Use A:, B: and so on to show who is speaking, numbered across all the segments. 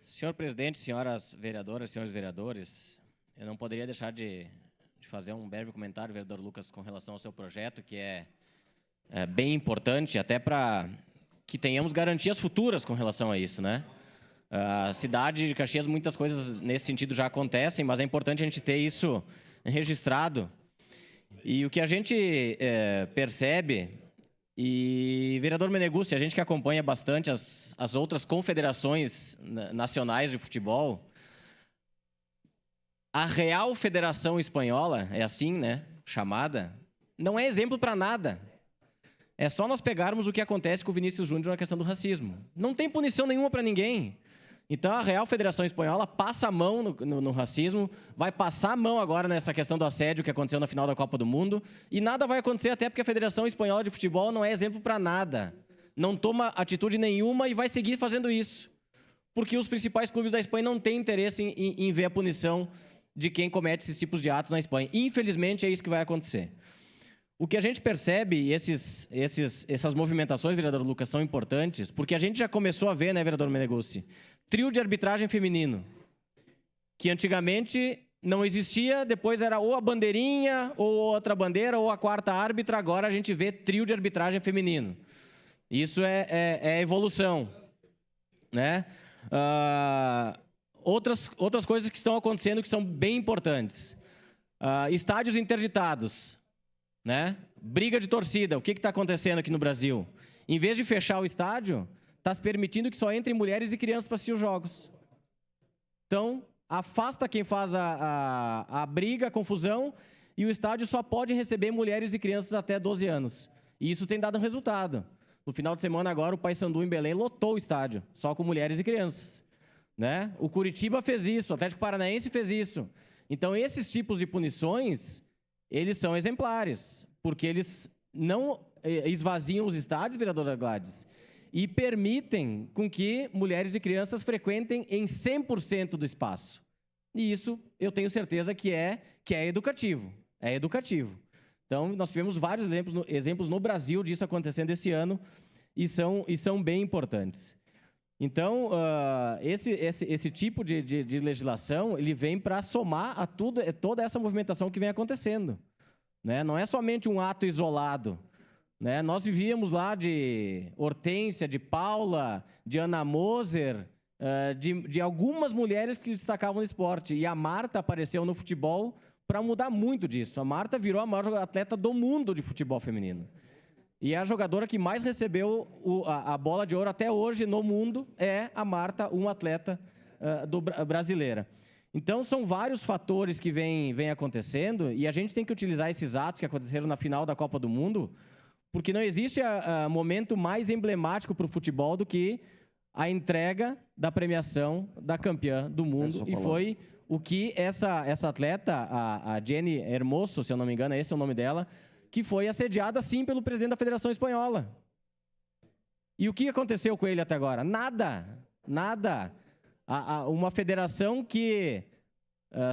A: Senhor presidente, senhoras vereadoras, senhores vereadores, eu não poderia deixar de fazer um breve comentário, vereador Lucas, com relação ao seu projeto, que é bem importante, até para que tenhamos garantias futuras com relação a isso, né? A cidade de Caxias, muitas coisas nesse sentido já acontecem, mas é importante a gente ter isso registrado. E o que a gente percebe, e vereador Meneguzzi, a gente que acompanha bastante as outras confederações nacionais de futebol, a Real Federação Espanhola, é assim, né, chamada, não é exemplo para nada. É só nós pegarmos o que acontece com o Vinícius Júnior na questão do racismo. Não tem punição nenhuma para ninguém. Então, a Real Federação Espanhola passa a mão no racismo, vai passar a mão agora nessa questão do assédio que aconteceu na final da Copa do Mundo, e nada vai acontecer até porque a Federação Espanhola de Futebol não é exemplo para nada. Não toma atitude nenhuma e vai seguir fazendo isso. Porque os principais clubes da Espanha não têm interesse em ver a punição de quem comete esses tipos de atos na Espanha. Infelizmente, é isso que vai acontecer. O que a gente percebe, e essas movimentações, vereador Lucas, são importantes, porque a gente já começou a ver, né, vereador Meneguzzi, trio de arbitragem feminino, que antigamente não existia, depois era ou a bandeirinha, ou outra bandeira, ou a quarta árbitra, agora a gente vê trio de arbitragem feminino. Isso é evolução, né? Outras coisas que estão acontecendo que são bem importantes. Estádios interditados, né? Briga de torcida, o que está acontecendo aqui no Brasil? Em vez de fechar o estádio, está se permitindo que só entrem mulheres e crianças para assistir os jogos. Então, afasta quem faz a briga, a confusão, e o estádio só pode receber mulheres e crianças até 12 anos. E isso tem dado um resultado. No final de semana agora, o Paysandu em Belém lotou o estádio, só com mulheres e crianças, né? O Curitiba fez isso, o Atlético Paranaense fez isso. Então, esses tipos de punições, eles são exemplares, porque eles não esvaziam os estádios, vereadora Gladys, e permitem com que mulheres e crianças frequentem em 100% do espaço. E isso eu tenho certeza que é educativo. É educativo. Então, nós tivemos vários exemplos no Brasil disso acontecendo esse ano e são bem importantes. Então, esse tipo de legislação, ele vem para somar a toda essa movimentação que vem acontecendo, né? Não é somente um ato isolado, né? Nós vivíamos lá de Hortência, de Paula, de Ana Moser, de algumas mulheres que destacavam no esporte. E a Marta apareceu no futebol para mudar muito disso. A Marta virou a maior atleta do mundo de futebol feminino. E a jogadora que mais recebeu a bola de ouro até hoje no mundo é a Marta, uma atleta brasileira. Então, são vários fatores que vêm acontecendo e a gente tem que utilizar esses atos que aconteceram na final da Copa do Mundo, porque não existe momento mais emblemático para o futebol do que a entrega da premiação da campeã do mundo. E foi o que essa atleta, a Jenny Hermoso, se eu não me engano, esse é o nome dela, que foi assediada, sim, pelo presidente da Federação Espanhola. E o que aconteceu com ele até agora? Nada. Nada. Uma federação que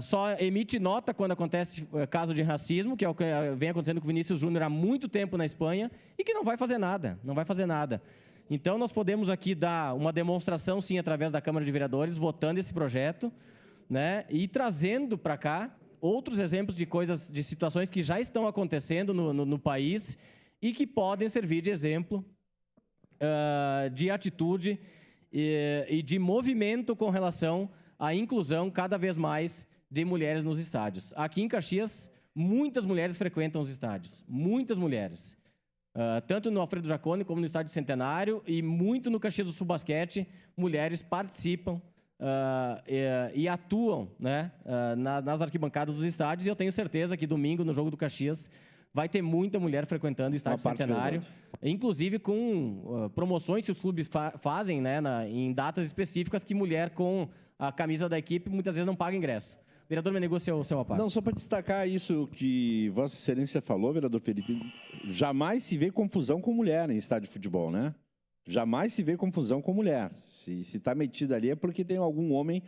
A: só emite nota quando acontece caso de racismo, que é o que vem acontecendo com o Vinícius Júnior há muito tempo na Espanha, e que não vai fazer nada. Não vai fazer nada. Então, nós podemos aqui dar uma demonstração, sim, através da Câmara de Vereadores, votando esse projeto, né, e trazendo para cá outros exemplos de coisas, de situações que já estão acontecendo no país e que podem servir de exemplo de atitude e de movimento com relação à inclusão cada vez mais de mulheres nos estádios. Aqui em Caxias, muitas mulheres frequentam os estádios, muitas mulheres. Tanto no Alfredo Jaconi como no Estádio Centenário e muito no Caxias do Sul Basquete, mulheres participam e atuam, né, nas arquibancadas dos estádios, e eu tenho certeza que domingo, no jogo do Caxias, vai ter muita mulher frequentando o Estádio Centenário, inclusive com promoções que os clubes fazem, né, em datas específicas, que mulher com a camisa da equipe muitas vezes não paga ingresso. Vereador Meneguzzi, seu parte.
B: Não, só para destacar isso que Vossa Excelência falou, vereador Felipe, jamais se vê confusão com mulher em estádio de futebol, né? Jamais se vê confusão com mulher. Se está metida ali é porque tem algum homem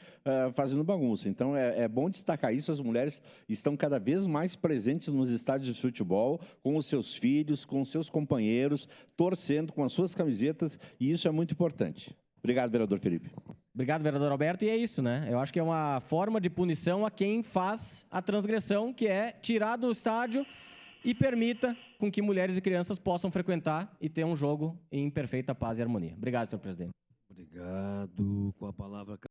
B: fazendo bagunça. Então, é bom destacar isso. As mulheres estão cada vez mais presentes nos estádios de futebol, com os seus filhos, com os seus companheiros, torcendo com as suas camisetas, e isso é muito importante. Obrigado, vereador Felipe.
A: Obrigado, vereador Alberto. E é isso, né? Eu acho que é uma forma de punição a quem faz a transgressão, que é tirar do estádio e permita com que mulheres e crianças possam frequentar e ter um jogo em perfeita paz e harmonia. Obrigado, senhor presidente.
C: Obrigado. Com a palavra...